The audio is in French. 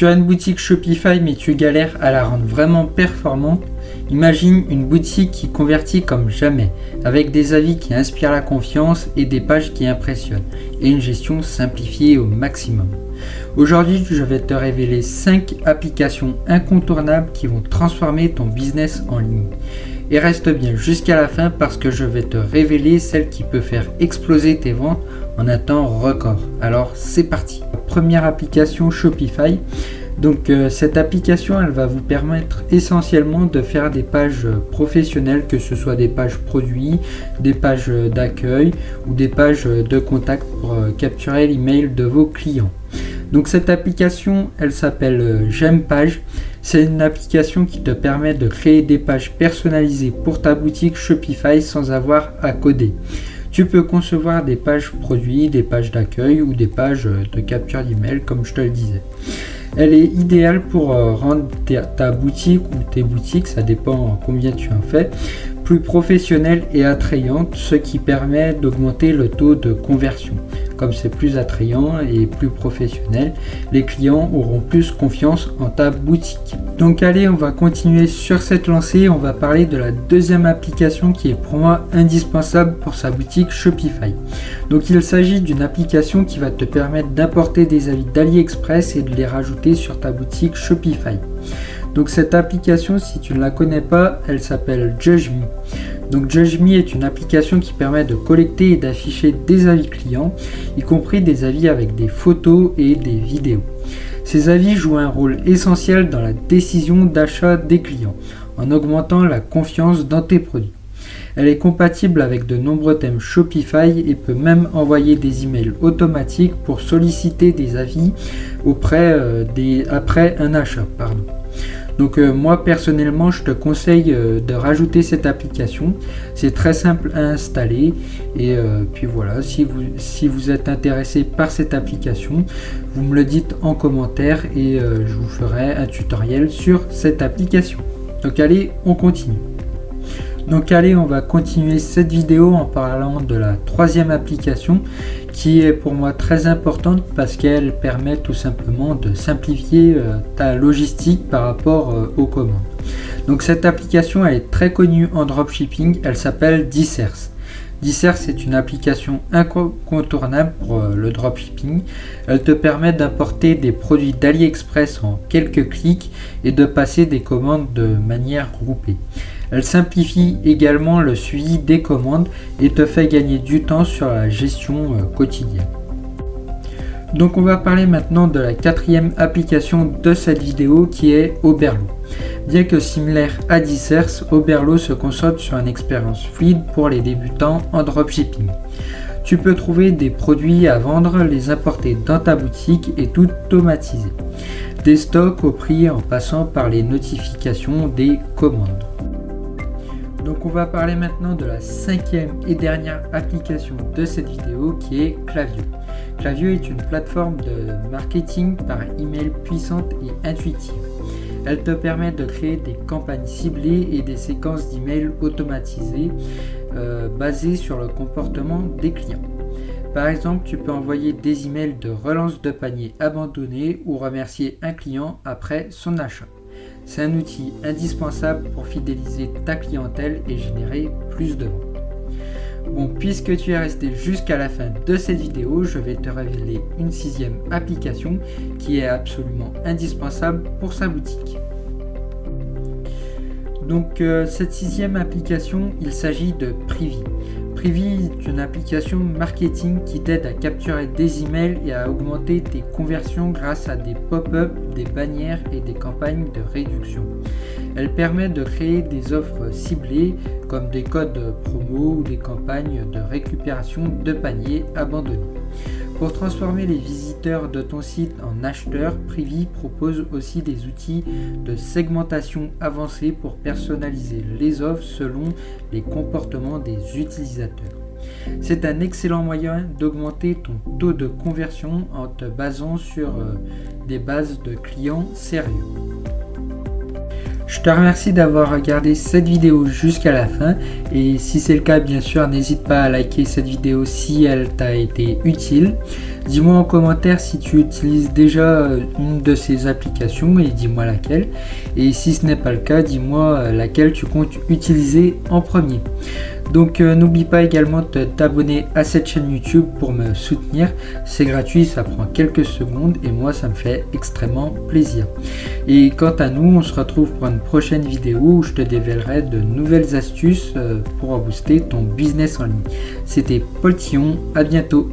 Tu as une boutique Shopify mais tu galères à la rendre vraiment performante? Imagine une boutique qui convertit comme jamais, avec des avis qui inspirent la confiance et des pages qui impressionnent, et une gestion simplifiée au maximum. Aujourd'hui, je vais te révéler 5 applications incontournables qui vont transformer ton business en ligne. Et reste bien jusqu'à la fin parce que je vais te révéler celle qui peut faire exploser tes ventes en un temps record. Alors c'est parti. Première application Shopify. Donc cette application, elle va vous permettre essentiellement de faire des pages professionnelles, que ce soit des pages produits, des pages d'accueil ou des pages de contact pour capturer l'email de vos clients. Donc cette application, elle s'appelle J'aime-page. C'est une application qui te permet de créer des pages personnalisées pour ta boutique Shopify sans avoir à coder. Tu peux concevoir des pages produits, des pages d'accueil ou des pages de capture d'email comme je te le disais. Elle est idéale pour rendre ta boutique ou tes boutiques, ça dépend combien tu en fais, plus professionnelle et attrayante, ce qui permet d'augmenter le taux de conversion. Comme c'est plus attrayant et plus professionnel, les clients auront plus confiance en ta boutique. Donc allez, on va continuer sur cette lancée. On va parler de la deuxième application qui est pour moi indispensable pour sa boutique Shopify. Donc il s'agit d'une application qui va te permettre d'importer des avis d'AliExpress et de les rajouter sur ta boutique Shopify. Donc cette application, si tu ne la connais pas, elle s'appelle JudgeMe. Donc JudgeMe est une application qui permet de collecter et d'afficher des avis clients, y compris des avis avec des photos et des vidéos. Ces avis jouent un rôle essentiel dans la décision d'achat des clients, en augmentant la confiance dans tes produits. Elle est compatible avec de nombreux thèmes Shopify et peut même envoyer des emails automatiques pour solliciter des avis après un achat. Donc moi personnellement je te conseille de rajouter cette application, c'est très simple à installer et puis voilà, si vous êtes intéressé par cette application, vous me le dites en commentaire et je vous ferai un tutoriel sur cette application. Donc allez, on continue. Donc allez, on va continuer cette vidéo en parlant de la troisième application qui est pour moi très importante parce qu'elle permet tout simplement de simplifier ta logistique par rapport aux commandes. Donc cette application, elle est très connue en dropshipping, elle s'appelle Dicers. Dicers est une application incontournable pour le dropshipping. Elle te permet d'importer des produits d'AliExpress en quelques clics et de passer des commandes de manière groupée. Elle simplifie également le suivi des commandes et te fait gagner du temps sur la gestion quotidienne. Donc on va parler maintenant de la quatrième application de cette vidéo qui est Oberlo. Bien que similaire à Dicers, Oberlo se concentre sur une expérience fluide pour les débutants en dropshipping. Tu peux trouver des produits à vendre, les importer dans ta boutique et tout automatiser. Des stocks au prix en passant par les notifications des commandes. Donc on va parler maintenant de la cinquième et dernière application de cette vidéo qui est Klaviyo. Klaviyo est une plateforme de marketing par email puissante et intuitive. Elle te permet de créer des campagnes ciblées et des séquences d'emails automatisées basées sur le comportement des clients. Par exemple, tu peux envoyer des emails de relance de panier abandonné ou remercier un client après son achat. C'est un outil indispensable pour fidéliser ta clientèle et générer plus de ventes. Bon, puisque tu es resté jusqu'à la fin de cette vidéo, je vais te révéler une sixième application qui est absolument indispensable pour sa boutique. Donc cette sixième application, il s'agit de Privy. Privy est une application marketing qui t'aide à capturer des emails et à augmenter tes conversions grâce à des pop-up, des bannières et des campagnes de réduction. Elle permet de créer des offres ciblées comme des codes promo ou des campagnes de récupération de paniers abandonnés. Pour transformer les visiteurs de ton site en acheteurs, Privy propose aussi des outils de segmentation avancés pour personnaliser les offres selon les comportements des utilisateurs. C'est un excellent moyen d'augmenter ton taux de conversion en te basant sur des bases de clients sérieux. Je te remercie d'avoir regardé cette vidéo jusqu'à la fin et si c'est le cas, bien sûr, n'hésite pas à liker cette vidéo si elle t'a été utile. Dis-moi en commentaire si tu utilises déjà une de ces applications et dis-moi laquelle. Et si ce n'est pas le cas, dis-moi laquelle tu comptes utiliser en premier. Donc n'oublie pas également de t'abonner à cette chaîne YouTube pour me soutenir. C'est gratuit, ça prend quelques secondes et moi ça me fait extrêmement plaisir. Et quant à nous, on se retrouve pour une prochaine vidéo où je te dévoilerai de nouvelles astuces pour booster ton business en ligne. C'était Paul Tillon, à bientôt.